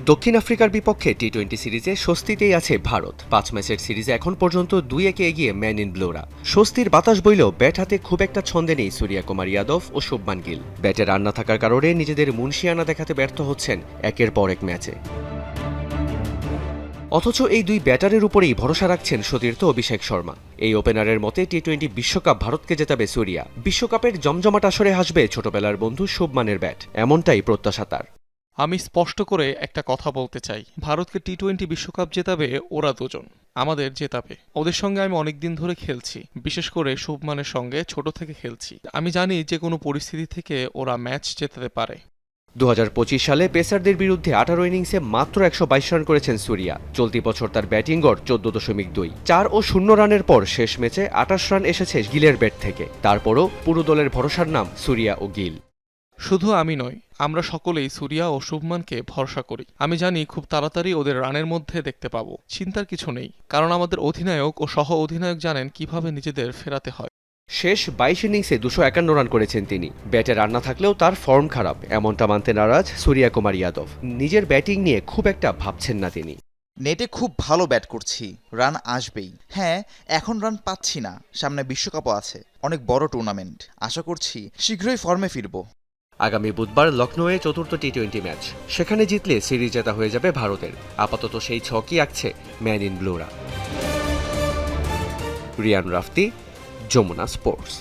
দক্ষিণ আফ্রিকার বিপক্ষে টি-20 সিরিজে স্বস্তিতেই আছে ভারত। 5 ম্যাচের সিরিজে এখন পর্যন্ত 2-1 এগিয়ে ম্যান ইন ব্লুরা। স্বস্তির বাতাস বইলেও ব্যাট হাতে খুব একটা ছন্দে নেই সূর্যকুমার যাদব ও শুভমান গিল। ব্যাটে রান না থাকার কারণে নিজেদের মুনশিয়ানা দেখাতে ব্যর্থ হচ্ছেন একের পর এক ম্যাচে। অথচ এই দুই ব্যাটারের উপরেই ভরসা রাখছেন সতীর্থ অভিষেক শর্মা। এই ওপেনারের মতে টি-20 বিশ্বকাপ ভারতকে জেতাবে সূর্যা। বিশ্বকাপের জমজমাট আসরে হাসবে ছোটবেলার বন্ধু শুভমানের ব্যাট, এমনটাই প্রত্যাশা তার। আমি স্পষ্ট করে একটা কথা বলতে চাই, ভারতকে টি-20 বিশ্বকাপ জেতাবে ওরা দুজন, আমাদের জেতাবে। ওদের সঙ্গে আমি অনেকদিন ধরে খেলছি, বিশেষ করে শুভমানের সঙ্গে ছোট থেকে খেলছি। আমি জানি যে কোনো পরিস্থিতি থেকে ওরা ম্যাচ জেতাতে পারে। 2025 সালে পেসারদের বিরুদ্ধে 18 ইনিংসে মাত্র 122 রান করেছেন সূর্যা। চলতি বছর তার ব্যাটিং গড় 14.2। 4 ও 0 রানের পর শেষ ম্যাচে 28 রান এসেছে গিলের ব্যাট থেকে। তারপরও পুরো দলের ভরসার নাম সূর্যা ও গিল। শুধু আমি নই, আমরা সকলেই সূর্যা ও শুভমানকে ভরসা করি। আমি জানি খুব তাড়াতাড়ি ওদের রানের মধ্যে দেখতে পাবো। চিন্তার কিছু নেই, কারণ আমাদের অধিনায়ক ও সহ অধিনায়ক জানেন কিভাবে নিজেদের ফেরাতে হয়। শেষ 22 ইনিংসে 251 রান করেছেন তিনি। ব্যাটে রান না থাকলেও তার ফর্ম খারাপ, এমনটা মানতে নারাজ সূর্যকুমার যাদব। নিজের ব্যাটিং নিয়ে খুব একটা ভাবছেন না তিনি। নেটে খুব ভালো ব্যাট করছি, রান আসবেই। হ্যাঁ, এখন রান পাচ্ছি না, সামনে বিশ্বকাপও আছে, অনেক বড় টুর্নামেন্ট। আশা করছি শীঘ্রই ফর্মে ফিরব। আগামী বুধবার লখনৌয়ে চতুর্থ টি-20 ম্যাচ। সেখানে জিতলে সিরিজ জেতা হয়ে যাবে ভারতের। আপাতত সেই ছকই আঁকছে ম্যান ইন ব্লুরা। রিয়ান রাফতি, যমুনা স্পোর্টস।